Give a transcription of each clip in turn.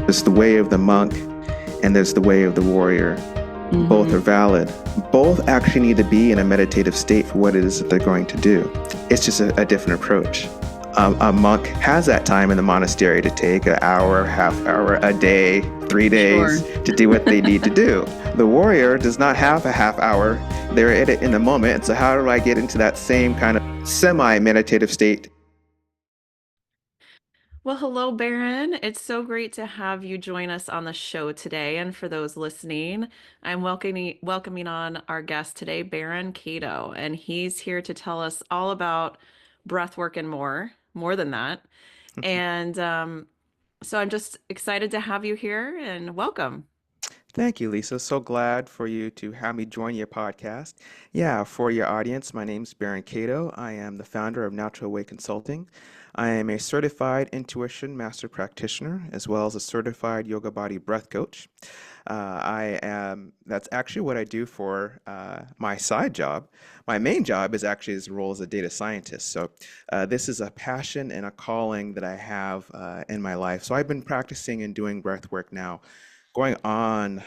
There's the way of the monk and there's the way of the warrior. Both are Mm-hmm. valid. Both actually need to be in a meditative state for what it is that they're going to do. It's just a different approach. A monk has that time in the monastery to take an hour, half hour, a day, 3 days Sure. to do what they need to do. The warrior does not have a half hour. They're in it in the moment. And so how do I get into that same kind of semi-meditative state? Well, hello, Barron. It's so great to have you join us on the show today. And for those listening, I'm welcoming on our guest today, Barron Cato, and he's here to tell us all about breath work and more than that. And so I'm just excited to have you here and welcome. Thank you, Lisa. So glad for you to have me join your podcast. Yeah, for your audience, my name's Barron Cato. I am the founder of Natural Way Consulting. I am a certified intuition master practitioner as well as a certified yoga body breath coach. That's actually what I do for my side job. My main job is actually his role as a data scientist. So this is a passion and a calling that I have in my life. So I've been practicing and doing breath work now going on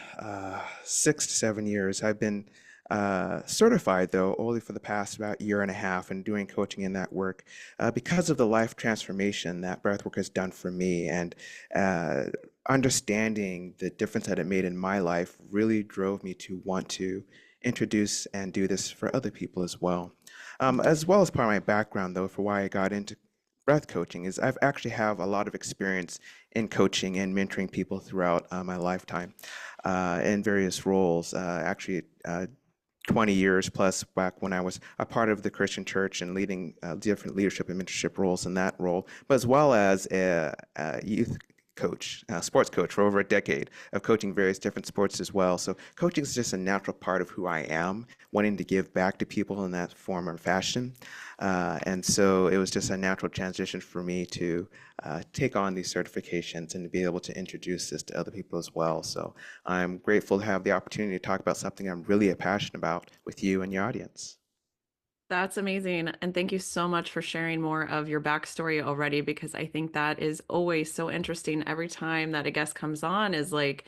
6 to 7 years. I've been certified though only for the past about year and a half and doing coaching in that work because of the life transformation that breathwork has done for me and uh, understanding the difference that it made in my life really drove me to want to introduce and do this for other people as well as part of my background though for why I got into breath coaching is I've actually have a lot of experience in coaching and mentoring people throughout my lifetime in various roles. 20 years plus back when I was a part of the Christian church and leading different leadership and mentorship roles in that role, but as well as a youth coach, sports coach for over a decade of coaching various different sports as well. So coaching is just a natural part of who I am, wanting to give back to people in that form or fashion. And so it was just a natural transition for me to take on these certifications and to be able to introduce this to other people as well. So I'm grateful to have the opportunity to talk about something I'm really passionate about with you and your audience. That's amazing. And thank you so much for sharing more of your backstory already, because I think that is always so interesting every time that a guest comes on is like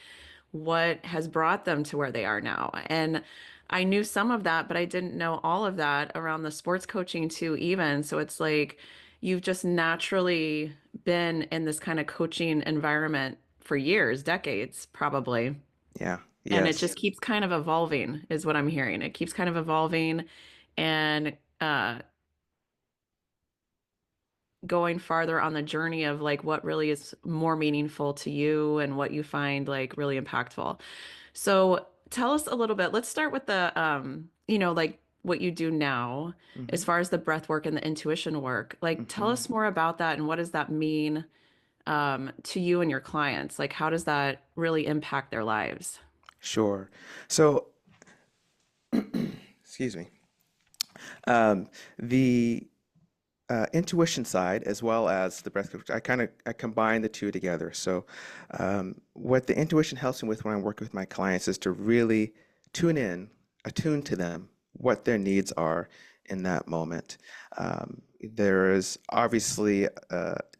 what has brought them to where they are now. And I knew some of that, but I didn't know all of that around the sports coaching too, even. So it's like you've just naturally been in this kind of coaching environment for years, decades, probably. Yeah, And it yes. just keeps kind of evolving, is what I'm hearing. It keeps kind of evolving and going farther on the journey of like what really is more meaningful to you and what you find like really impactful. So tell us a little bit. Let's start with the like what you do now as Hmm. far as the breath work and the intuition work. Like tell Hmm. us more about that and what does that mean to you and your clients? Like how does that really impact their lives? Sure. So, excuse me. Um, the intuition side as well as the breath coach, I combine the two together. So, what the intuition helps me with when I'm working with my clients is to really tune in, attune to them, what their needs are in that moment. There is obviously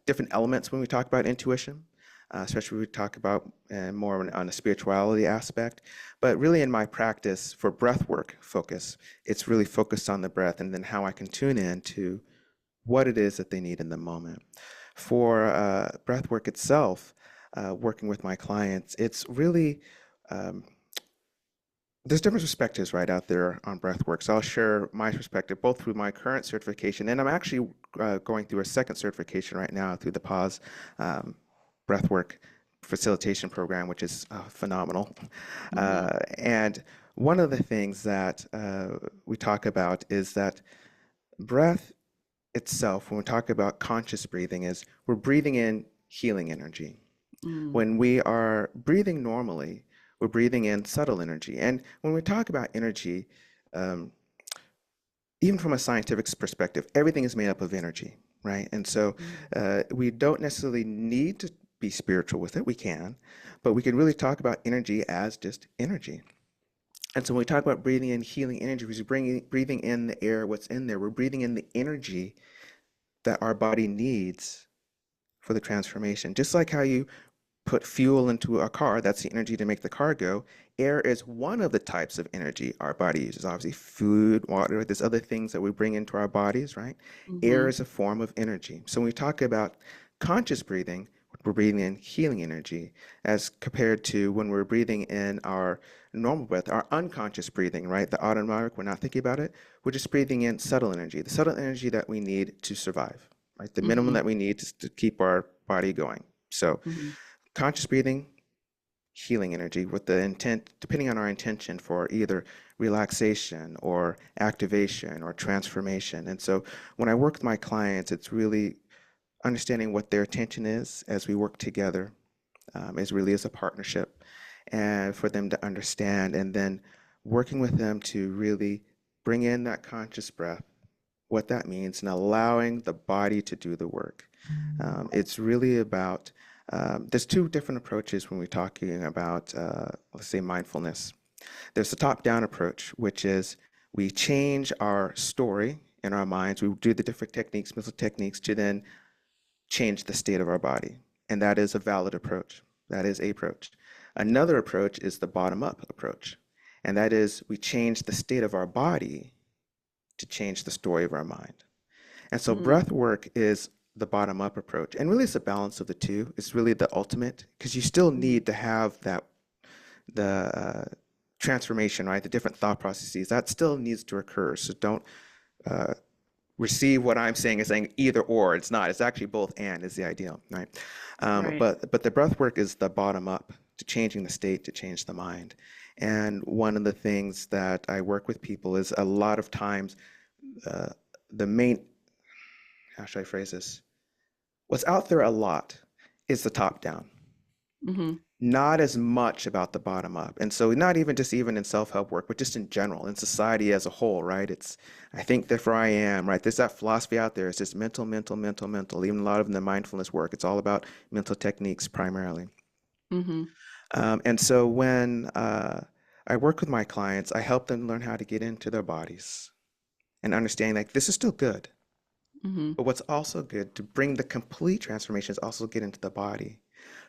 different elements when we talk about intuition. Especially when we talk about more on a spirituality aspect. But really, in my practice for breath work focus, it's really focused on the breath and then how I can tune in to what it is that they need in the moment. For breath work itself, working with my clients, it's really um, there's different perspectives right out there on breath work. So I'll share my perspective both through my current certification, and I'm actually going through a second certification right now through the Pause um, breathwork facilitation program, which is phenomenal. Hmm. And one of the things that we talk about is that breath itself, when we talk about conscious breathing, is we're breathing in healing energy. Mm. When we are breathing normally, we're breathing in subtle energy. And when we talk about energy, um, even from a scientific perspective, everything is made up of energy, right? And so we don't necessarily need to be spiritual with it. We can, but we can really talk about energy as just energy. And so when we talk about breathing in healing energy, we're breathing in the air, what's in there. We're breathing in the energy that our body needs for the transformation. Just like how you put fuel into a car, that's the energy to make the car go. Air is one of the types of energy our body uses. Obviously, food, water, there's other things that we bring into our bodies, right? Air Mm-hmm. is a form of energy. So when we talk about conscious breathing, we're breathing in healing energy as compared to when we're breathing in our normal breath, our unconscious breathing, right? The automatic, we're not thinking about it. We're just breathing in subtle energy, the subtle energy that we need to survive, right? The minimum Mm-hmm. that we need to keep our body going. So Mm-hmm. conscious breathing, healing energy with the intent, depending on our intention for either relaxation or activation or transformation. And so when I work with my clients, it's really understanding what their intention is as we work together, is really as a partnership, and for them to understand, and then working with them to really bring in that conscious breath, what that means, and allowing the body to do the work. It's really about, there's two different approaches when we're talking about, let's say, mindfulness. There's the top-down approach, which is we change our story in our minds. We do the different techniques, mental techniques, to then change the state of our body. And that is a valid approach. That is a approach. Another approach is the bottom-up approach. And that is we change the state of our body to change the story of our mind. And so Mm-hmm. breath work is the bottom up approach. And really it's a balance of the two. It's really the ultimate because you still need to have that the transformation, right? The different thought processes that still needs to occur. So don't uh, receive what I'm saying as saying either or. It's not. It's actually both and is the ideal, right? Right. But the breath work is the bottom up to changing the state to change the mind. And one of the things that I work with people is a lot of times uh, the main, how should I phrase this? What's out there a lot is the top down, Mm-hmm. not as much about the bottom up. And so not even just even in self-help work, but just in general, in society as a whole, right? It's, I think therefore I am, right? There's that philosophy out there. It's just mental, mental, mental, mental. Even a lot of the mindfulness work, it's all about mental techniques primarily. Mm-hmm. And so when I work with my clients, I help them learn how to get into their bodies and understand like this is still good. Mm-hmm. But what's also good to bring the complete transformation is also get into the body.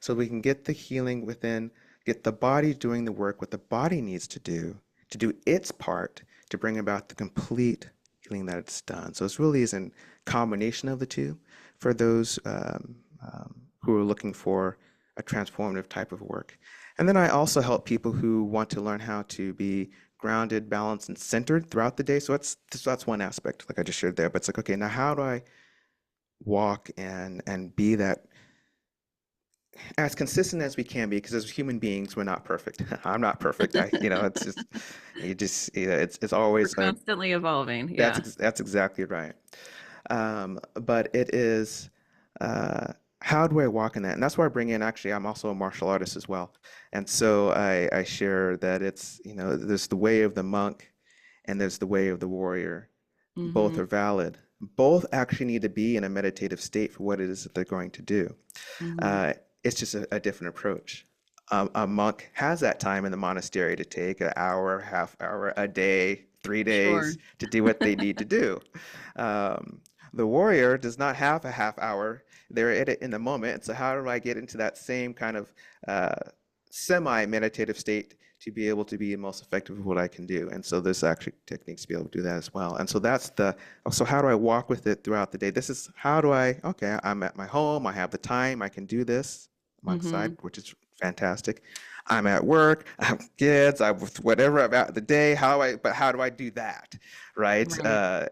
So we can get the healing within, get the body doing the work, what the body needs to do its part to bring about the complete healing that it's done. So it really is a combination of the two for those who are looking for a transformative type of work. And then I also help people who want to learn how to be grounded, balanced, and centered throughout the day. So that's one aspect, like I just shared there. But it's like, okay, now how do I walk and be that as consistent as we can be? Because as human beings, we're not perfect. I'm not perfect. It's just it's We're always constantly evolving. Yeah. that's exactly right. But it is, how do I walk in that? And that's why I bring in, actually, I'm also a martial artist as well. And so I share that it's, there's the way of the monk and there's the way of the warrior. Both Mm-hmm. are valid. Both actually need to be in a meditative state for what it is that they're going to do. Mm-hmm. Uh, it's just a different approach. A monk has that time in the monastery to take an hour, half hour, a day, three Sure. days to do what they need to do. Um, the warrior does not have a half hour. They're in it in the moment. So how do I get into that same kind of uh, semi-meditative state to be able to be most effective with what I can do? And so there's actually techniques to be able to do that as well. And so so how do I walk with it throughout the day? This is how do okay, I'm at my home, I have the time, I can do this on the side, Mm-hmm. which is fantastic. I'm at work, I have kids, I whatever about the day. But how do I do that, right? Right.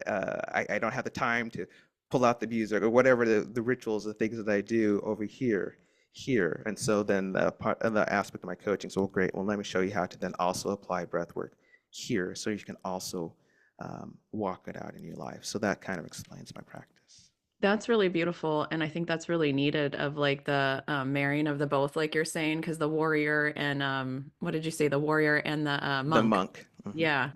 I don't have the time to pull out the music or whatever the rituals, the things that I do over here. And so then the aspect of my coaching. So great. Well, let me show you how to then also apply breath work here, so you can also walk it out in your life. So that kind of explains my practice. That's really beautiful. And I think that's really needed of like the marrying of the both, like you're saying, because the warrior and what did you say? The warrior and the The monk. monk. Mhm. Yeah.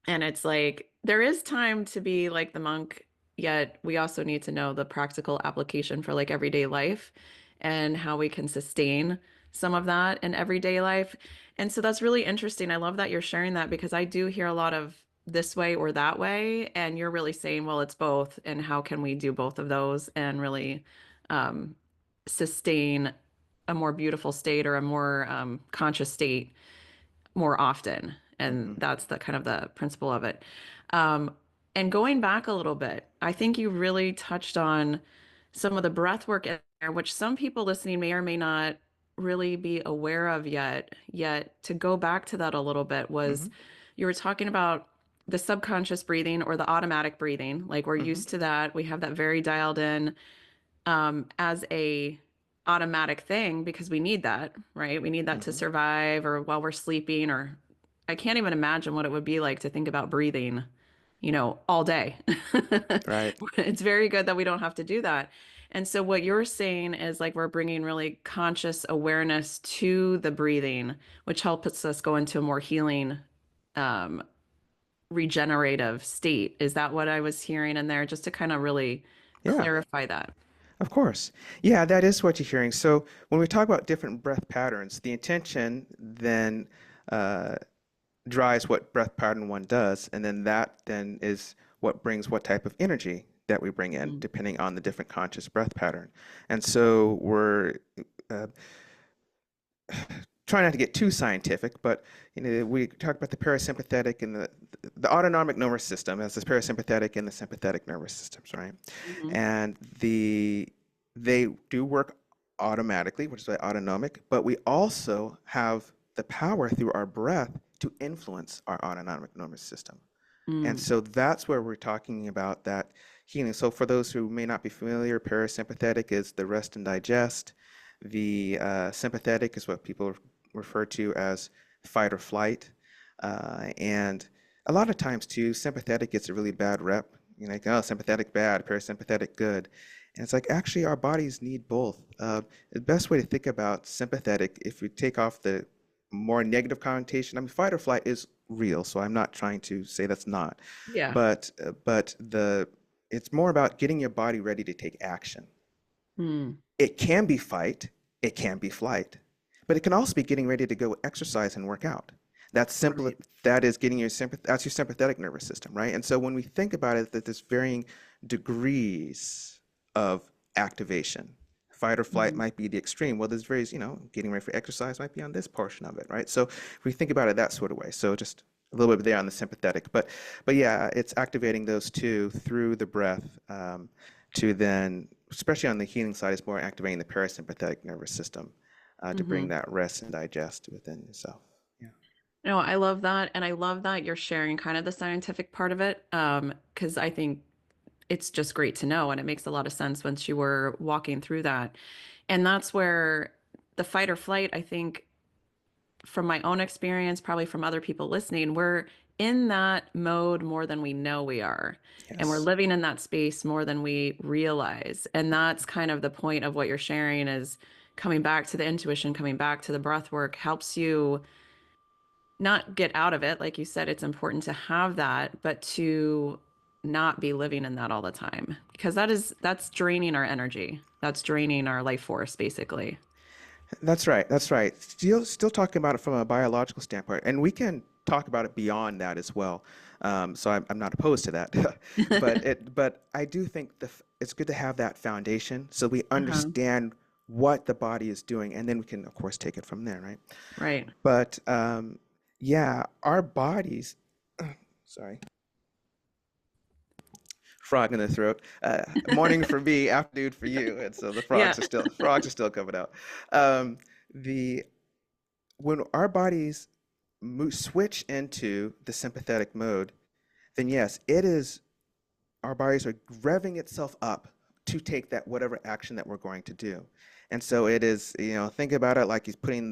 And it's like there is time to be like the monk, yet we also need to know the practical application for like everyday life and how we can sustain some of that in everyday life. And so that's really interesting. I love that you're sharing that because I do hear a lot of this way or that way. And you're really saying, well, it's both. And how can we do both of those and really um, sustain a more beautiful state or a more conscious state more often. And Hmm. that's the kind of the principle of it. Um, and going back a little bit, I think you really touched on some of the breath work in there, which some people listening may or may not really be aware of yet. Yet to go back to that a little bit was Hmm. you were talking about the subconscious breathing or the automatic breathing. Like we're Hmm. used to that. We have that very dialed in as a automatic thing because we need that, right? We need that to Hmm. survive or while we're sleeping, or I can't even imagine what it would be like to think about breathing, all day. Right. It's very good that we don't have to do that. And so what you're saying is like we're bringing really conscious awareness to the breathing, which helps us go into a more healing, um, regenerative state. Is that what I was hearing in there? Just to kind of really Yeah. clarify that. Of course. Yeah, that is what you're hearing. So when we talk about different breath patterns, the intention then uh, drives what breath pattern one does, and then that then is what brings what type of energy that we bring in, Mm. depending on the different conscious breath pattern. And so we're uh, trying not to get too scientific, but we talk about the parasympathetic and the autonomic nervous system as the parasympathetic and the sympathetic nervous systems, right? Mhm. And they do work automatically, which is why autonomic, but we also have the power through our breath to influence our autonomic nervous system. And Mm. so that's where we're talking about that healing. So for those who may not be familiar, parasympathetic is the rest and digest. The sympathetic is what people refer to as fight or flight. And a lot of times too, sympathetic gets a really bad rep. Like, oh, sympathetic bad, parasympathetic good. And it's like actually our bodies need both. The best way to think about sympathetic, if we take off the more negative connotation, I mean, fight or flight is real, so I'm not trying to say that's not. Yeah. But it's more about getting your body ready to take action. Mm. It can be fight, it can be flight, but it can also be getting ready to go exercise and work out. That's simple. Right. That is getting that's your sympathetic nervous system, right? And so when we think about it, that there's varying degrees of activation. Fight or flight Mhm. might be the extreme. Well, there's various, getting ready for exercise might be on this portion of it, right? So if we think about it that sort of way, so just a little bit there on the sympathetic, but yeah, it's activating those two through the breath to then, especially on the healing side, is more activating the parasympathetic nervous system to bring Mhm. that rest and digest within yourself. Yeah. No, I love that. And I love that you're sharing kind of the scientific part of it. Because I think it's just great to know. And it makes a lot of sense once you were walking through that. And that's where the fight or flight, I think, from my own experience, probably from other people listening, we're in that mode more than we know we are. And we're Yes. living in that space more than we realize. And that's kind of the point of what you're sharing is coming back to the intuition, coming back to the breath work helps you not get out of it. Like you said, it's important to have that, but to not be living in that all the time because that's draining our energy. That's draining our life force, basically. That's right. That's right. Still talking about it from a biological standpoint, and we can talk about it beyond that as well. So I'm not opposed to that, but I do think it's good to have that foundation so we Uh-huh. understand what the body is doing, and then we can, of course, take it from there, right? Right. But yeah, our bodies. Sorry, frog in the throat. Morning for me, afternoon for you, and so the Yeah. frogs are still coming out. Um, the when our bodies switch into the sympathetic mode, then yes, it is our bodies are revving itself up to take that whatever action that we're going to do. And so it is, think about it like he's putting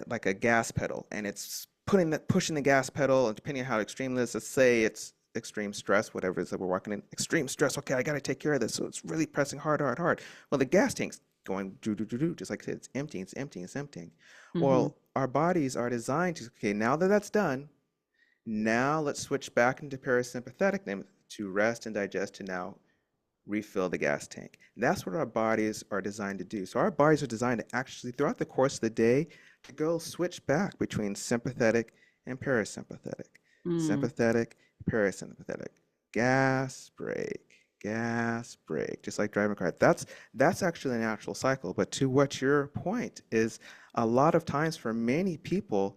like a gas pedal, and it's pushing the gas pedal, and depending on how extreme it is, let's say it's extreme stress, whatever it is that we're walking in, extreme stress. Okay, I got to take care of this. So it's really pressing hard, hard, hard. Well, the gas tank's going do do do do, just like I said, it's emptying, it's emptying, it's emptying. Hmm. Well, our bodies are designed to, okay, now that that's done, now let's switch back into parasympathetic to rest and digest to now refill the gas tank. And that's what our bodies are designed to do. So our bodies are designed to actually, throughout the course of the day, to go switch back between sympathetic and parasympathetic. Mm. Sympathetic, parasympathetic. Gas, break. gas, brake, just like driving a car. That's actually a natural cycle. But to what your point is, a lot of times for many people,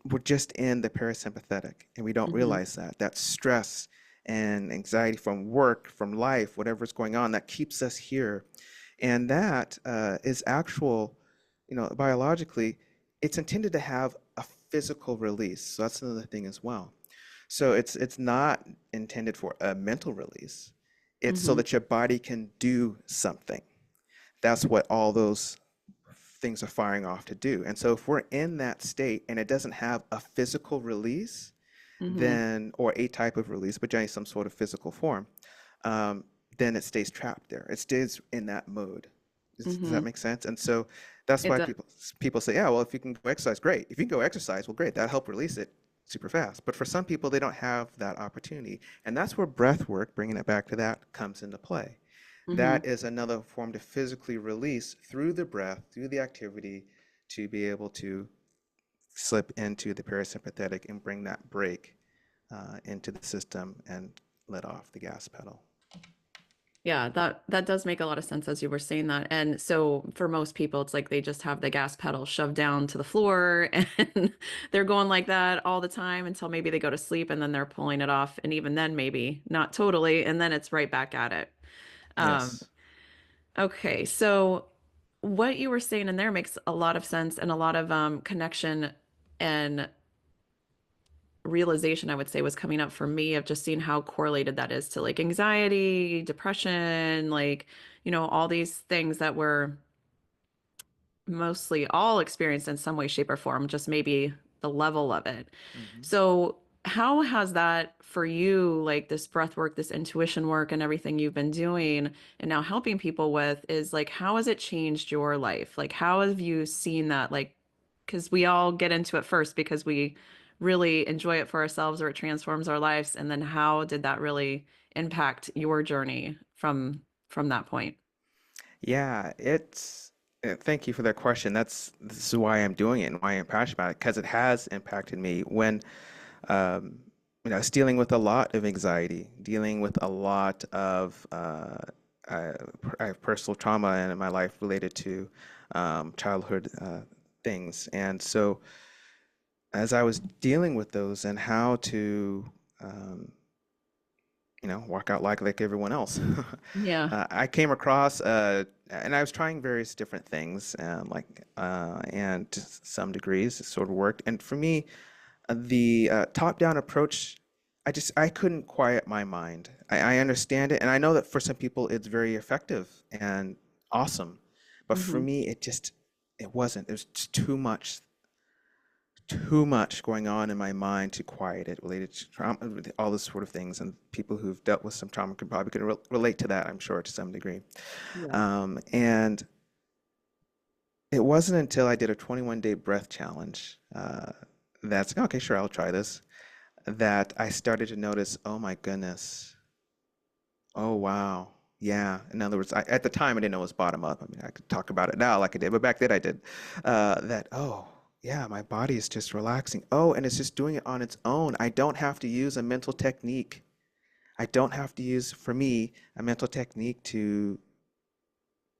we're just in the parasympathetic, and we don't Hmm. realize that. That stress and anxiety from work, from life, whatever's going on, that keeps us here. And that is actual, biologically, it's intended to have a physical release. So that's another thing as well. So it's not intended for a mental release. It's so Hmm. that your body can do something. That's what all those things are firing off to do. And so if we're in that state and it doesn't have a physical release, Hmm. then or a type of release, but generally some sort of physical form, um, then it stays trapped there. It stays in that mode. Does that Hmm. make sense? And so that's It why does. people say, yeah, well, if you can go exercise, great. If you can go exercise, well, great. That'll help release it super fast. But for some people, they don't have that opportunity, and that's where breath work, bringing it back to that, comes into play. Hmm. That is another form to physically release through the breath, through the activity, to be able to slip into the parasympathetic and bring that brake into the system and let off the gas pedal. Yeah, that does make a lot of sense as you were saying that. And so for most people, it's like they just have the gas pedal shoved down to the floor and they're going like that all the time until maybe they go to sleep and then they're pulling it off. And even then, maybe not totally. And then it's right back at it. Um, Yes. okay, so what you were saying in there makes a lot of sense and a lot of connection and realization I would say was coming up for me of just seeing how correlated that is to like anxiety, depression, like, all these things that we're mostly all experienced in some way, shape, or form, just maybe the level of it. Hmm. So, how has that for you, like this breath work, this intuition work, and everything you've been doing and now helping people with, is like, how has it changed your life? Like, how have you seen that? Like, because we all get into it first because we really enjoy it for ourselves or it transforms our lives. And then how did that really impact your journey from that point? Yeah, thank you for that question. This is why I'm doing it and why I'm passionate about it, because it has impacted me when um, I was dealing with a lot of anxiety, dealing with a lot of uh, I have personal trauma in my life related to childhood things. And so as I was dealing with those and how to um, walk out like everyone else. Yeah. I came across, and I was trying various different things, and to some degrees it sort of worked. And for me, the top-down approach, I couldn't quiet my mind. I understand it, and I know that for some people it's very effective and awesome, but for Hmm. me it wasn't. There's just too much going on in my mind to quiet it related to trauma, all those sort of things. And people who've dealt with some trauma could probably relate to that, I'm sure, to some degree. Yeah. And it wasn't until I did a 21-day breath challenge that's like, okay, sure, I'll try this, that I started to notice, oh my goodness, oh wow. Yeah. In other words, at the time I didn't know it was bottom up. I mean, I could talk about it now like I did, but back then I did. Oh, yeah, my body is just relaxing. Oh, and it's just doing it on its own. I don't have to use a mental technique. I don't have to use, for me, a mental technique to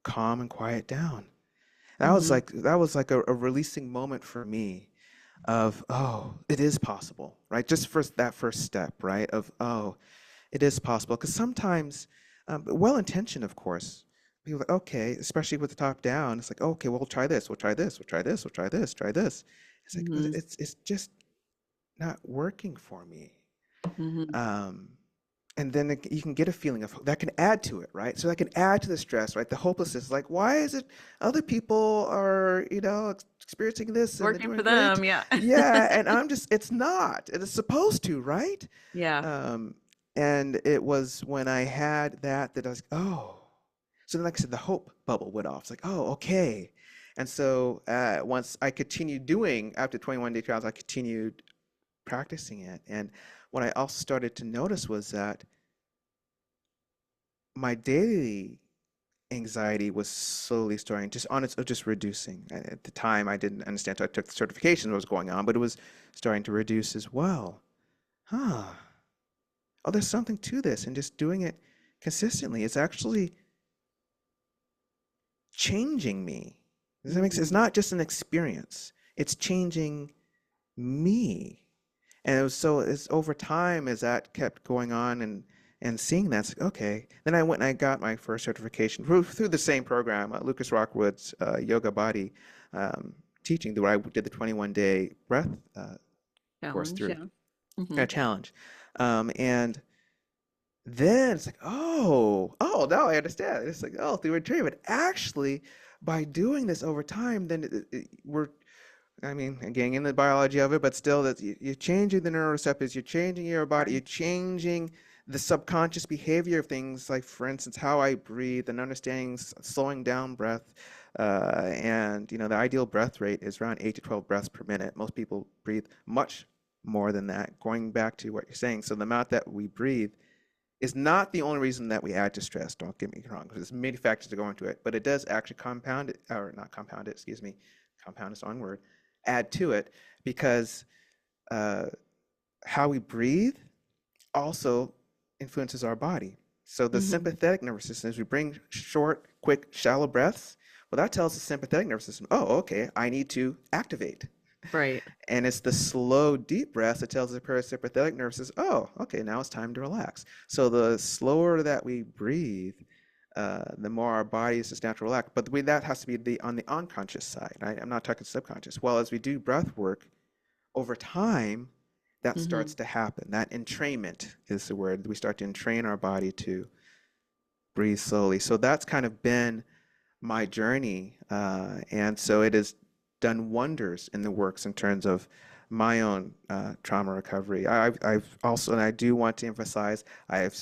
calm and quiet down. Hmm. That was like a releasing moment for me of, oh, it is possible, right? Just first that first step, right? Of, oh, it is possible. Because sometimes, well-intentioned, of course, people are like, okay, especially with the top down, it's like, okay, well, we'll try this, we'll try this, we'll try this, we'll try this, try this. It's like, but Hmm. it's just not working for me. Hmm. Um, and then you can get a feeling of that can add to it, right? So that can add to the stress, right? The hopelessness, like, why is it other people are, experiencing this and they're Working for doing great? them. Yeah. Yeah, and it's not. It is supposed to, right? Yeah. Um, and it was when I had that I was, oh. So then, like I said, the hope bubble went off. It's like, oh, okay. And so once I continued doing, after 21-day trials, I continued practicing it. And what I also started to notice was that my daily anxiety was slowly starting just on its just reducing. At the time, I didn't understand. So I took the certification, what was going on, but it was starting to reduce as well. Huh. Oh, there's something to this, and just doing it consistently, it's actually changing me. Does that make sense? It's Mm-hmm. not just an experience, it's changing me. And it was so it's over time as that kept going on and seeing that, it's like, okay. Then I went and I got my first certification through the same program, Lucas Rockwood's Yoga Body teaching, where I did the 21-day breath course Challenge, through yeah. Mm-hmm. a challenge. And then it's like, oh, now I understand. It's like, oh, through a dream. But actually, by doing this over time, then we're I mean, again, in the biology of it, but still, that you're changing the neuroreceptors, you're changing your body, you're Right. changing the subconscious behavior of things, like, for instance, how I breathe and understanding slowing down breath. And, the ideal breath rate is around 8 to 12 breaths per minute. Most people breathe much more than that, going back to what you're saying. So the amount that we breathe is not the only reason that we add to stress. Don't get me wrong, because there's many factors that go into it, but it does actually compound it, or not compound it, excuse me, compound is the wrong word, add to it, because uh, how we breathe also influences our body. So the Mm-hmm. sympathetic nervous system, as we bring short, quick, shallow breaths, well, that tells the sympathetic nervous system, oh, okay, I need to activate. Right. And it's the slow, deep breath that tells the parasympathetic nervous system, oh, okay, now it's time to relax. So the slower that we breathe, the more our body is just naturally relaxed. But that has to be on the unconscious side. Right? I'm not talking subconscious. Well, as we do breath work over time, that Mm-hmm. starts to happen. That entrainment is the word. We start to entrain our body to breathe slowly. So that's kind of been my journey. And so it has done wonders in the works in terms of my own trauma recovery. I've also, and I do want to emphasize, I have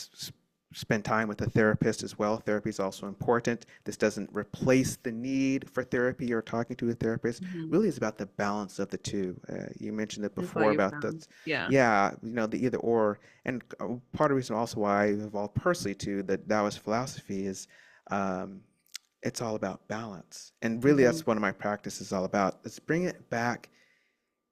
spent time with a therapist as well. Therapy is also important. This doesn't replace the need for therapy or talking to a therapist. Mm-hmm. Really, is about the balance of the two. You mentioned it Is what before you about the, found. Yeah. yeah, the either or. And part of the reason also why I evolved personally to the Taoist philosophy is um, it's all about balance. And really, Mm-hmm. that's one of my practices all about. Let's bring it back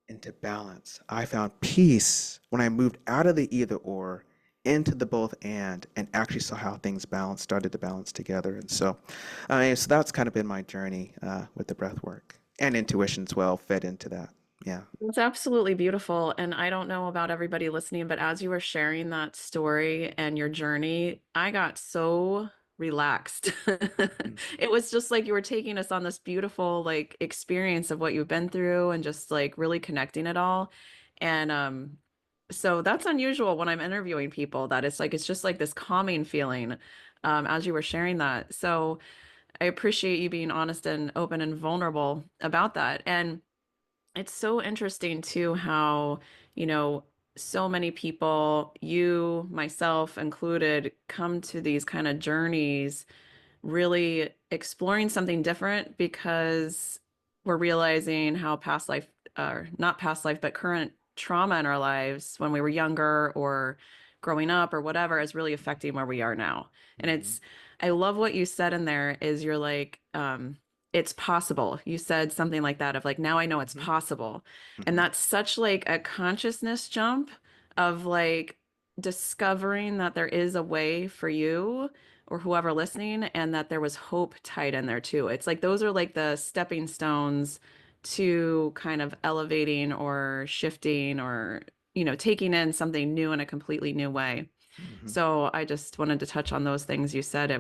into balance. I found peace when I moved out of the either or into the both and actually saw how things started to balance together. And so, so that's kind of been my journey with the breath work and intuition as well, fed into that. Yeah. It's absolutely beautiful. And I don't know about everybody listening, but as you were sharing that story and your journey, I got so relaxed. Mm-hmm. It was just like you were taking us on this beautiful like experience of what you've been through and just like really connecting it all. And so that's unusual when I'm interviewing people that it's just like this calming feeling as you were sharing that. So I appreciate you being honest and open and vulnerable about that. And it's so interesting too how, you know, so many people, you, myself included, come to these kind of journeys really exploring something different because we're realizing how past life, or not past life, but current trauma in our lives when we were younger or growing up or whatever is really affecting where we are now. And Mm-hmm. I love what you said in there is you're like, it's possible. You said something like that of like, now I know it's Mm-hmm. possible. And Mm-hmm. that's such like a consciousness jump of like discovering that there is a way for you or whoever listening, and that there was hope tied in there too. It's like those are like the stepping stones to kind of elevating or shifting or, taking in something new in a completely new way. Mm-hmm. So I just wanted to touch on those things you said.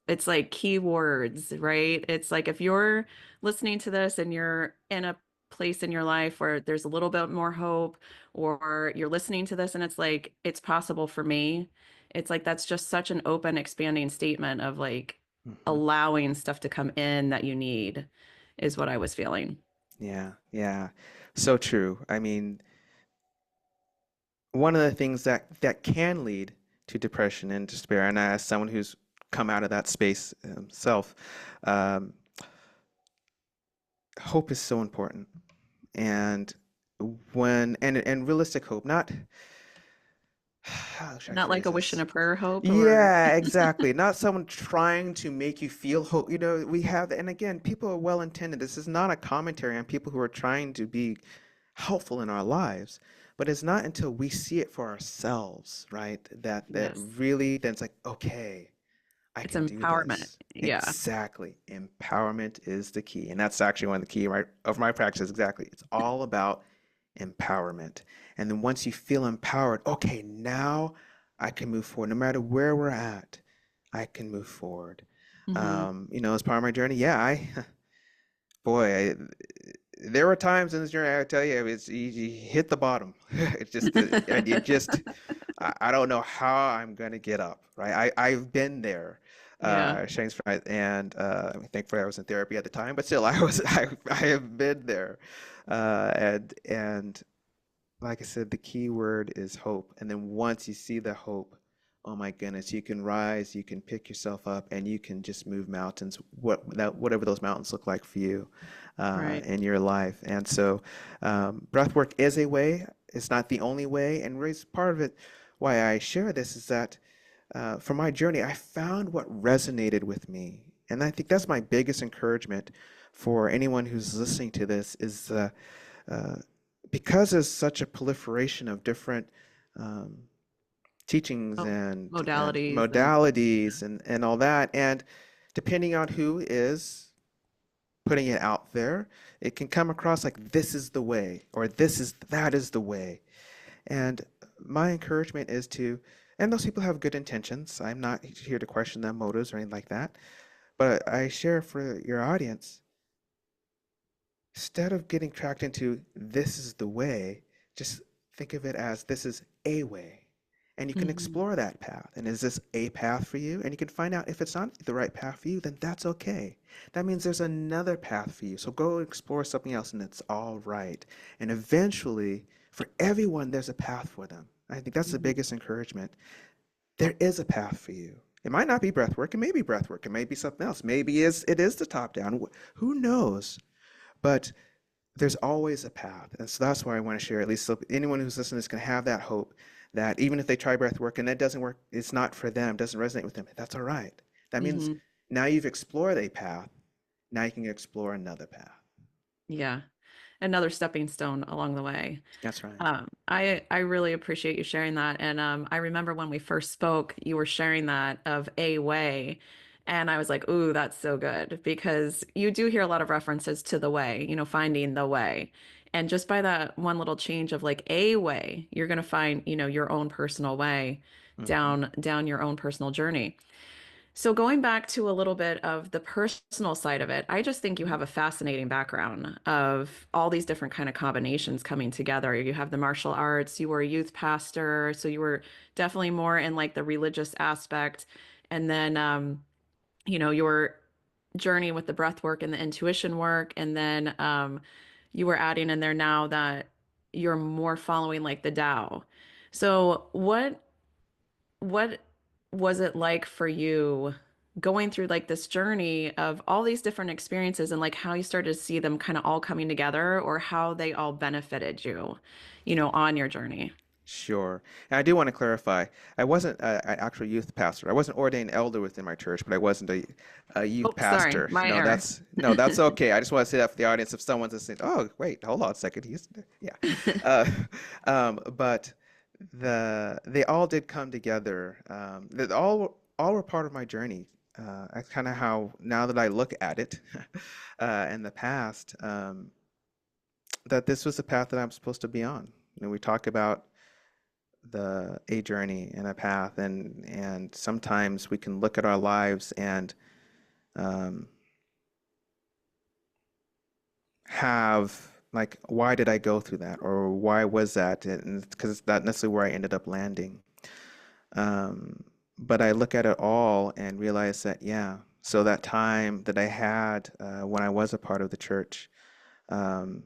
It's like keywords, right? It's like if you're listening to this and you're in a place in your life where there's a little bit more hope, or you're listening to this and it's like, it's possible for me. It's like that's just such an open, expanding statement of like Mm-hmm. allowing stuff to come in that you need, is what I was feeling. Yeah, yeah. So true. I mean, one of the things that can lead to depression and despair, and as someone who's come out of that space himself, um, hope is so important. And and realistic hope, not how should I Not like phrase a wish and this? a prayer hope or Yeah, exactly. Not someone trying to make you feel hope. We have, and again, people are well intended. This is not a commentary on people who are trying to be helpful in our lives. But it's not until we see it for ourselves, right, that Yes. really then it's like, okay, I It's can do empowerment. this. Yeah. Exactly. Empowerment is the key. And that's actually one of the key right, of my practice. Exactly. It's all about empowerment. And then once you feel empowered, okay, now I can move forward. No matter where we're at, I can move forward. Hmm. As part of my journey, yeah, boy, there were times in this journey, I tell you, you hit the bottom. It's just, and you just, I don't know how I'm gonna get up, right? I've been there, Yeah. Shane's right, and thankfully I was in therapy at the time, but still, I have been there, and like I said, the key word is hope. And then once you see the hope, oh my goodness, you can rise, you can pick yourself up, and you can just move mountains, whatever those mountains look like for you Right. in your life. And so, breath work is a way. It's not the only way. And really, part of it, why I share this is that for my journey, I found what resonated with me. And I think that's my biggest encouragement for anyone who's listening to this is uh, because there's such a proliferation of different um, teachings Oh, and modalities and yeah. modalities and all that, and depending on who is putting it out there, it can come across like this is the way or that is the way. And my encouragement is to, and those people have good intentions. I'm not here to question their motives or anything like that, but I share for your audience instead of getting tracked into this is the way, just think of it as this is a way. And you can Hmm. explore that path. And is this a path for you? And you can find out if it's not the right path for you, then that's okay. That means there's another path for you. So go explore something else and it's all right. And eventually, for everyone, there's a path for them. I think that's the Hmm. biggest encouragement. There is a path for you. It might not be breath work, it may be breath work, it may be something else. Maybe it is the top down. Who knows? But there's always a path. And so that's why I want to share, at least so anyone who's listening is going to have that hope that even if they try breath work and that doesn't work, it's not for them, doesn't resonate with them, that's all right. That means Hmm. now you've explored a path, now you can explore another path. Yeah. Another stepping stone along the way. That's right. I really appreciate you sharing that. And I remember when we first spoke, you were sharing that of a way. And I was like, ooh, that's so good because you do hear a lot of references to the way, finding the way. And just by that one little change of like a way, you're going to find, your own personal way Hmm. down your own personal journey. So going back to a little bit of the personal side of it, I just think you Hmm. have a fascinating background of all these different kind of combinations coming together. You have the martial arts, you were a youth pastor, so you were definitely more in like the religious aspect. And then your journey with the breath work and the intuition work, and then you were adding in there now that you're more following like the Tao. So what was it like for you going through like this journey of all these different experiences and like how you started to see them kind of all coming together or how they all benefited you, on your journey? Sure. And I do want to clarify, I wasn't an actual youth pastor. I wasn't ordained elder within my church, but I wasn't a youth Oh, sorry, pastor. my error. No, that's okay. I just want to say that for the audience. If someone's listening, oh, wait, hold on a second. Yeah. Uh, but they all did come together. That all were part of my journey. That's kind of how now that I look at it, in the past, that this was the path that I'm supposed to be on. We talk about a journey and a path, and sometimes we can look at our lives and um, have like, why did I go through that, or why was that? And because it's not necessarily where I ended up landing. Um, but I look at it all and realize that, yeah, so that time that I had when I was a part of the church um,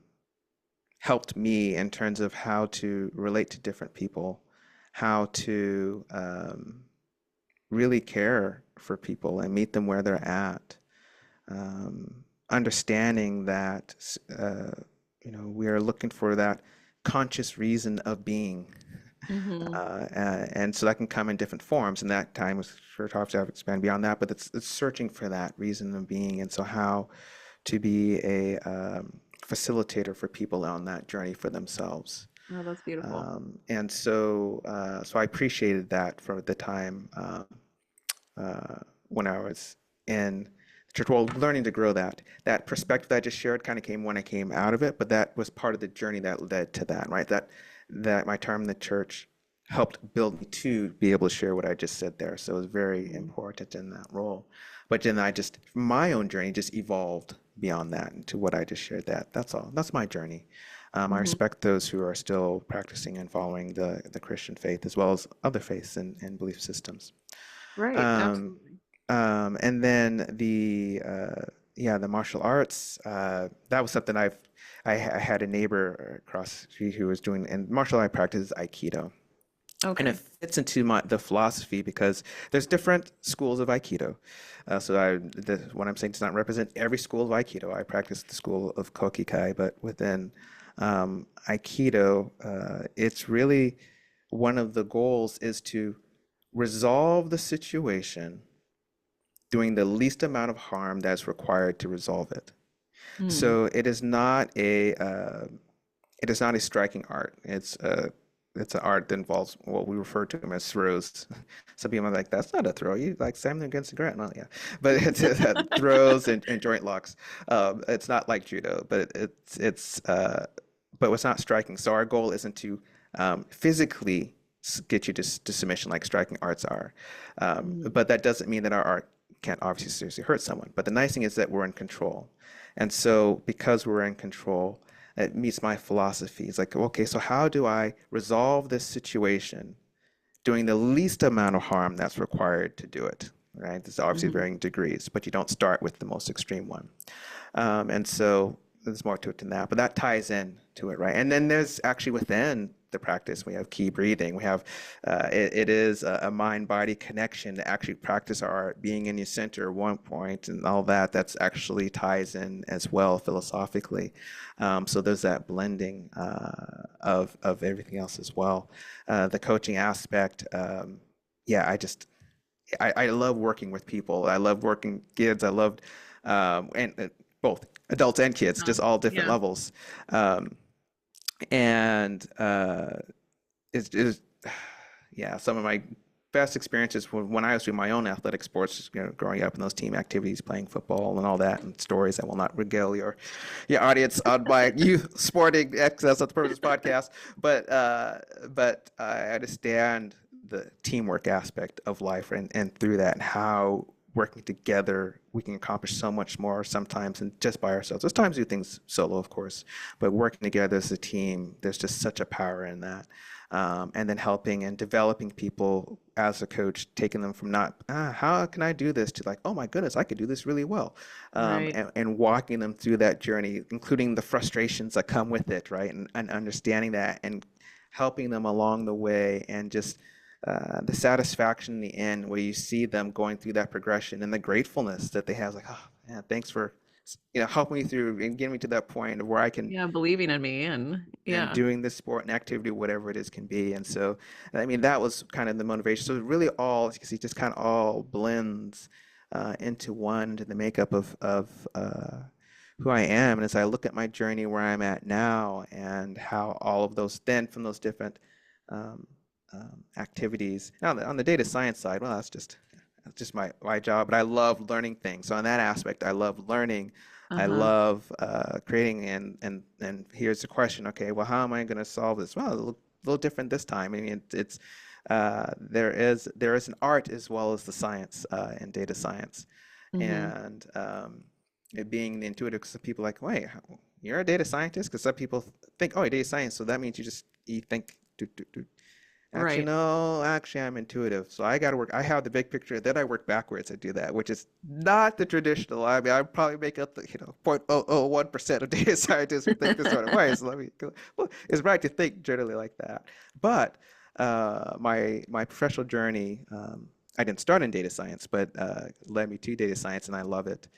helped me in terms of how to relate to different people, how to really care for people and meet them where they're at. Understanding that we are looking for that conscious reason of being, Hmm. and so that can come in different forms. And that time was sure to have expand beyond that, but it's searching for that reason of being, and so how to be a facilitator for people on that journey for themselves. Oh, that's beautiful. So I appreciated that for the time when I was in church. Well, learning to grow that perspective that I just shared kind of came when I came out of it, but that was part of the journey that led to that, right? That my time in the church helped build me to be able to share what I just said there. So it was very Mm-hmm. important in that role. But then my own journey just evolved beyond that into what I just shared. That's all. That's my journey. I Mm-hmm. respect those who are still practicing and following the Christian faith as well as other faiths and belief systems. Right, Um, absolutely. and then the martial arts. That was something I had a neighbor across the street who was doing, and martial art practice is Aikido. And it Okay. fits into the philosophy because there's different schools of Aikido. What I'm saying does not represent every school of Aikido. I practice the school of Kokikai, but within Aikido, it's really one of the goals is to resolve the situation doing the least amount of harm that's required to resolve it. Mm. So it is not a striking art. It's an art that involves what we refer to them as throws. Some people are like, that's not a throw. You like slam them against the ground. No, yeah, but it's throws and joint locks. It's not like judo, but but it's not striking. So our goal isn't to physically get you to submission like striking arts are. Mm. But that doesn't mean that our art can't obviously seriously hurt someone. But the nice thing is that we're in control. And so because we're in control, it meets my philosophy. It's like, okay, so how do I resolve this situation doing the least amount of harm that's required to do it, right? There's obviously Mm-hmm. varying degrees, but you don't start with the most extreme one. And so there's more to it than that, but that ties in to it, right? And then there's actually within the practice, we have key breathing. We have, it is a mind-body connection to actually practice our being in your center, one point, and all that. That's actually ties in as well philosophically. So there's that blending of everything else as well. The coaching aspect, yeah, I love working with people. I love working kids. I loved and both adults and kids, just all different Yeah. levels. Um, and it's yeah, some of my best experiences were when I was doing my own athletic sports, growing up in those team activities, playing football and all that, and stories I will not regale your audience on my youth sporting excess of the purpose podcast. But I understand the teamwork aspect of life, and through that, and how working together we can accomplish so much more sometimes than just by ourselves. There's times we do things solo, of course, but working together as a team, there's just such a power in that. And then helping and developing people as a coach, taking them from not, how can I do this to like, oh my goodness, I could do this really well. Right. And walking them through that journey, including the frustrations that come with it, right? And understanding that and helping them along the way and just the satisfaction in the end where you see them going through that progression and the gratefulness that they have, like, oh man, thanks for helping me through and getting me to that point of where I can Yeah, believing in me and and yeah. doing this sport and activity, whatever it is can be. And so, I mean, that was kind of the motivation. So it really all, as you can see, just kind of all blends into one, to the makeup of who I am. And as I look at my journey where I'm at now and how all of those, then from those different um, activities, now on the data science side, well, that's just my job, but I love learning things. So on that aspect, I love learning. I Uh-huh. love creating, and here's the question. Okay, well, how am I going to solve this? Well, a little different this time. I mean, it's there is an art as well as the science in data science, Mm-hmm. and it being the intuitive. Because some people are like, wait, you're a data scientist? Because some people think, oh, data science, so that means you think. Actually, Right. no, actually, I'm intuitive. So I got to work. I have the big picture, then I work backwards and do that, which is not the traditional. I mean, I probably make up the 0.001% of data scientists who think this sort of way. So let me go. Well, it's right to think generally like that. But my professional journey, I didn't start in data science, but led me to data science, and I love it.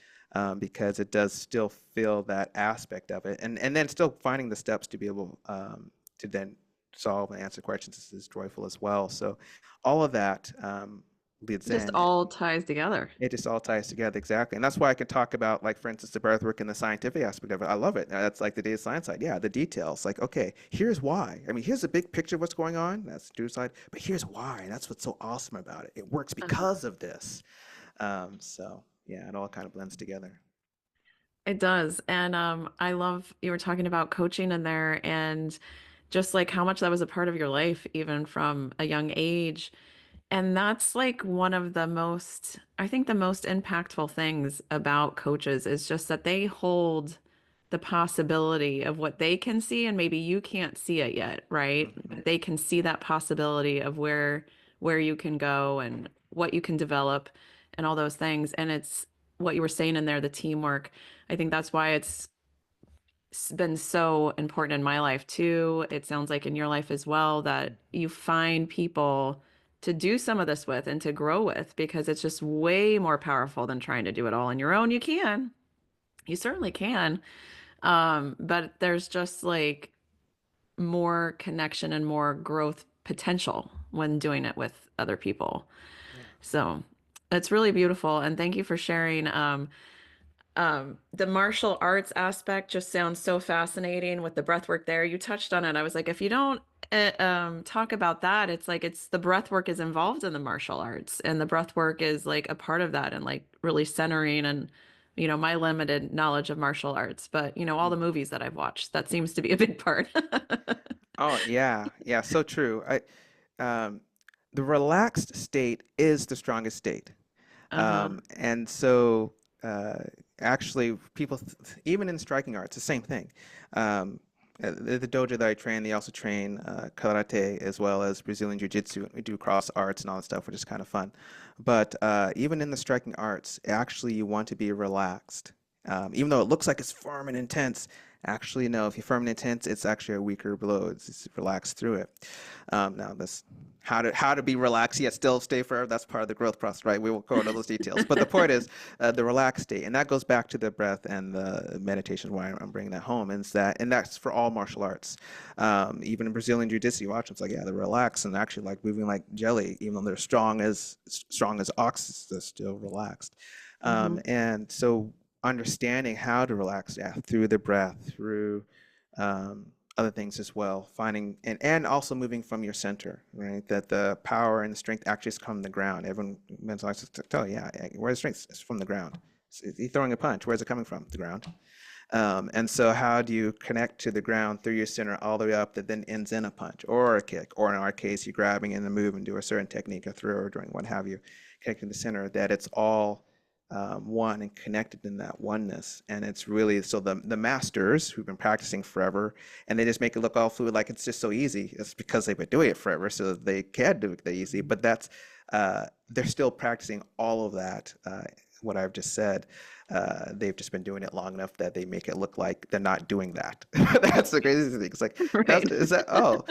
Because it does still feel that aspect of it, and then still finding the steps to be able to then solve and answer questions is joyful as well. So all of that leads It just in. all ties together. It just all ties together exactly, and that's why I can talk about, like, for instance, the breath work and the scientific aspect of it. I love it. That's like the data science side. Yeah, the details. Like, okay, here's why. I mean, here's the big picture of what's going on. That's the do side, but here's why. And that's what's so awesome about it. It works Uh-huh. because of this. So yeah, it all kind of blends together. It does. And I love you were talking about coaching in there and just like how much that was a part of your life, even from a young age. And that's like one of the most, I think the most impactful things about coaches is just that they hold the possibility of what they can see, and maybe you can't see it yet, right? Hmm. But they can see that possibility of where you can go and what you can develop and all those things. And it's what you were saying in there, the teamwork. I think that's why it's been so important in my life too. It sounds like in your life as well that you find people to do some of this with and to grow with because it's just way more powerful than trying to do it all on your own. You can, you certainly can. But there's just like more connection and more growth potential when doing it with other people. Yeah. So it's really beautiful. And thank you for sharing. The martial arts aspect just sounds so fascinating with the breath work there. You touched on it. I was like, if you don't talk about that, it's like it's the breath work is involved in the martial arts, and the breath work is like a part of that, and like really centering and my limited knowledge of martial arts, but all the Mhm. movies that I've watched, that seems to be a big part. Oh yeah, yeah, so true. Um, the relaxed state is the strongest state. Uh-huh. And so, actually, people, even in striking arts, the same thing. The dojo that I train, they also train karate as well as Brazilian jiu-jitsu. We do cross arts and all that stuff, which is kind of fun. But even in the striking arts, actually, you want to be relaxed. Even though it looks like it's firm and intense, actually, no, if you're firm and intense, it's actually a weaker blow. It's relaxed through it. Now, this how to be relaxed yet still stay forever. That's part of the growth process, right? We won't go into those details. But the point is the relaxed state, and that goes back to the breath and the meditation. Why I'm bringing that home is that, and that's for all martial arts. Even in Brazilian jiu-jitsu, you watch, it's like, yeah, they're relaxed and actually like moving like jelly, even though they're strong as ox, they're still relaxed. Hmm. And so understanding how to relax, yeah, through the breath, through other things as well, finding and also moving from your center, right? That the power and the strength actually come from the ground. Everyone likes to tell you, yeah, where's the strength? It's from the ground. You're throwing a punch. Where's it coming from? The ground. And so how do you connect to the ground through your center all the way up that then ends in a punch or a kick, or in our case, you're grabbing in a move and do a certain technique, a throw or doing what have you, connecting the center, that it's all one and connected in that oneness. And it's really, so the masters who've been practicing forever, and they just make it look all fluid like it's just so easy. It's because they've been doing it forever, so they can do it that easy. But that's they're still practicing all of that. What I've just said, they've just been doing it long enough that they make it look like they're not doing that. That's the crazy thing. It's like, Right. is that, oh,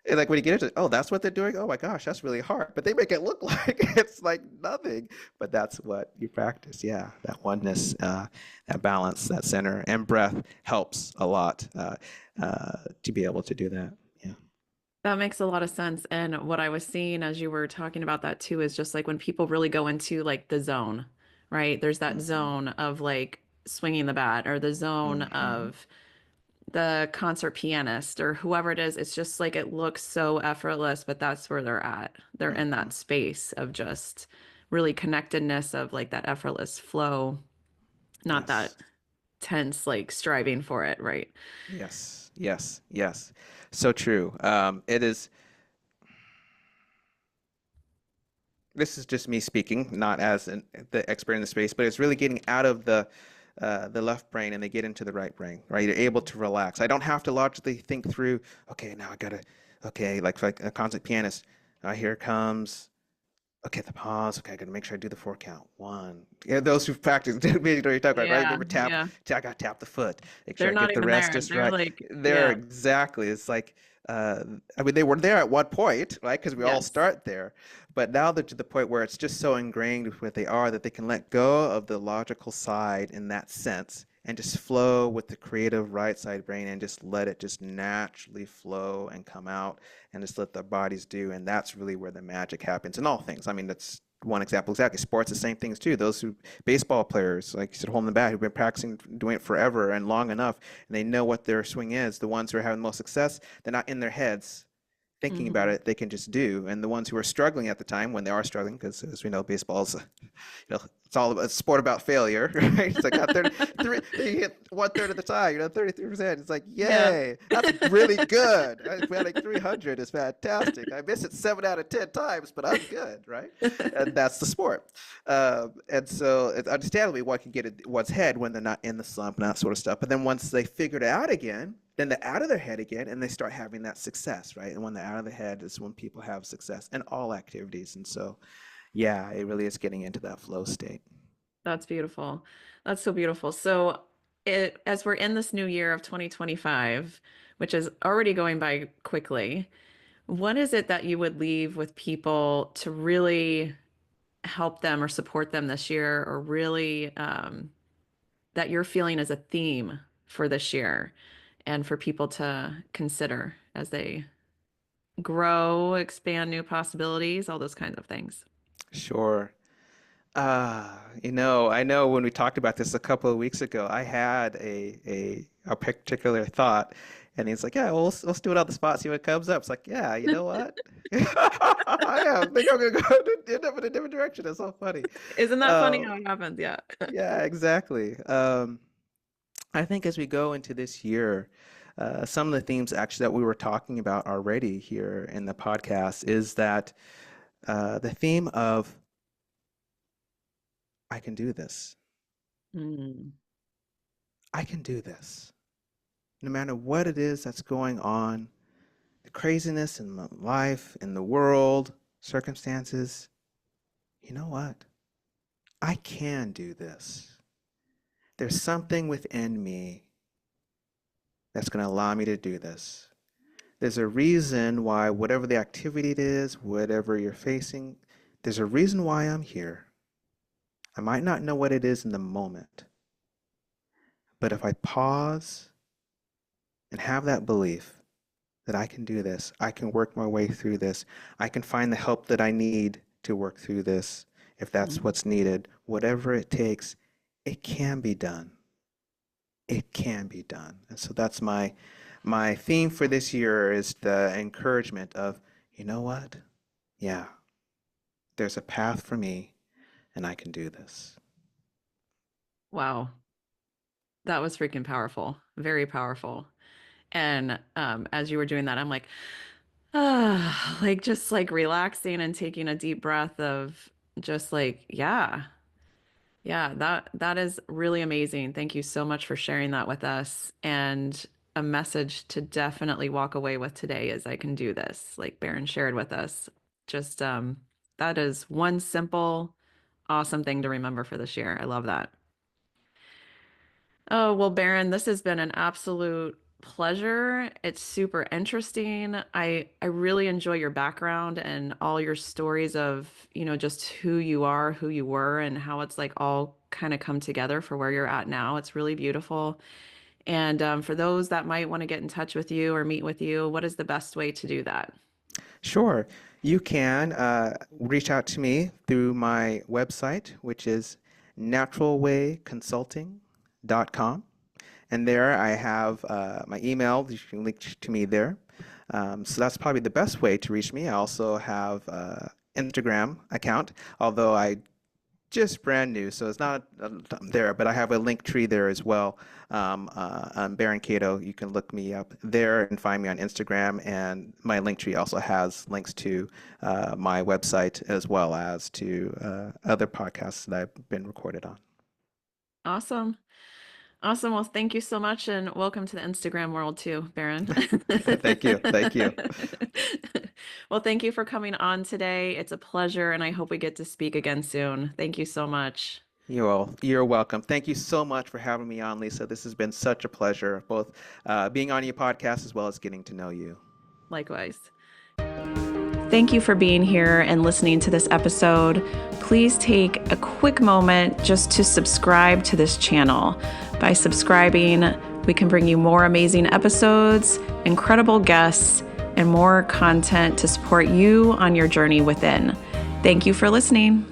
and like when you get into it, oh, that's what they're doing. Oh my gosh, that's really hard. But they make it look like it's like nothing. But that's what you practice. Yeah, that oneness, that balance, that center, and breath helps a lot to be able to do that. Yeah. That makes a lot of sense. And what I was seeing as you were talking about that too is just like when people really go into like the zone, right? There's that Hmm. zone of like swinging the bat or the zone Hmm. of the concert pianist or whoever it is. It's just like it looks so effortless, but that's where they're at. They're in Hmm. that space of just really connectedness of like that effortless flow, not Yes. that tense, like striving for it, right? Yes. Yes. Yes. So true. It is. This is just me speaking, not as the expert in the space, but it's really getting out of the left brain and they get into the right brain, right? You're able to relax. I don't have to logically think through, okay, now I gotta, okay, like a concert pianist, here it comes. Okay, the pause. Okay, I gotta make sure I do the 4 count. One. Yeah, those who've practiced, you know what you're talking about, right? Yeah, Remember, yeah. I gotta tap the foot. Make sure They're I not get the even rest there. just They're right. like, There, yeah, exactly. It's like, I mean, they were there at one point, right? Because we all yes. start there. But now they're to the point where it's just so ingrained with what they are that they can let go of the logical side in that sense and just flow with the creative right side brain and just let it just naturally flow and come out and just let their bodies do. And that's really where the magic happens in all things. I mean, that's one example. Exactly. Sports, the same things too. Baseball players, like you said, holding the bat, who've been practicing doing it forever and long enough, and they know what their swing is. The ones who are having the most success, they're not in their heads thinking about Mhm. it. They can just do. And the ones who are struggling at the time, when they are struggling, because as we know, baseball's it's all about, it's a sport about failure, right? It's like got 33, you hit one third of the time, 33%. It's like, Yeah. yay, that's really good. Right? Batting 300 is fantastic. I miss it 7 out of 10 times, but I'm good, right? And that's the sport. And so it's understandably one can get in one's head when they're not in the slump and that sort of stuff. But then once they figure it out again, then they're out of their head again and they start having that success, right? And when they're out of the head is when people have success in all activities. And so, yeah, it really is getting into that flow state. That's beautiful. That's so beautiful. So as we're in this new year of 2025, which is already going by quickly, what is it that you would leave with people to really help them or support them this year, or really that you're feeling as a theme for this year and for people to consider as they grow, expand new possibilities, all those kinds of things? Sure. I know when we talked about this a couple of weeks ago, I had a particular thought, and he's like, "Yeah, well, let's do it on the spot, see what comes up." It's like, "Yeah, you know what? I think I'm gonna go end up in a different direction." It's so funny. Isn't that funny Uh, how it happens? Yeah. yeah, exactly. I think as we go into this year, some of the themes actually that we were talking about already here in the podcast is that the theme of I can do this. Mm. I can do this. No matter what it is that's going on, the craziness in my life, in the world, circumstances, you know what? I can do this. There's something within me that's going to allow me to do this. There's a reason why, whatever the activity it is, whatever you're facing, there's a reason why I'm here. I might not know what it is in the moment, but if I pause and have that belief that I can do this, I can work my way through this, I can find the help that I need to work through this, if that's Mm. what's needed, whatever it takes, it can be done. It can be done. And so that's my theme for this year is the encouragement of, you know what? Yeah, there's a path for me and I can do this. Wow. That was freaking powerful. Very powerful. And as you were doing that, I'm like, like just like relaxing and taking a deep breath of just like, yeah, yeah, that is really amazing. Thank you so much for sharing that with us. And a message to definitely walk away with today is I can do this, like Barron shared with us. Just that is one simple, awesome thing to remember for this year. I love that. Oh, well, Baron, this has been an absolute pleasure. It's super interesting. I really enjoy your background and all your stories of, just who you are, who you were, and how it's like all kind of come together for where you're at now. It's really beautiful. And for those that might want to get in touch with you or meet with you, what is the best way to do that? Sure, you can reach out to me through my website, which is naturalwayconsulting.com. And there I have my email. You can link to me there. So that's probably the best way to reach me. I also have Instagram account, although I just brand new, so it's not there, but I have a link tree there as well. I'm Barron Cato. You can look me up there and find me on Instagram. And my link tree also has links to my website as well as to other podcasts that I've been recorded on. Awesome. Awesome. Well, thank you so much and welcome to the Instagram world too, Baron. Thank you. Thank you. Well, thank you for coming on today. It's a pleasure, and I hope we get to speak again soon. Thank you so much. You're welcome. Thank you so much for having me on, Lisa. This has been such a pleasure, both being on your podcast as well as getting to know you. Likewise. Thank you for being here and listening to this episode. Please take a quick moment just to subscribe to this channel. By subscribing, we can bring you more amazing episodes, incredible guests, and more content to support you on your journey within. Thank you for listening.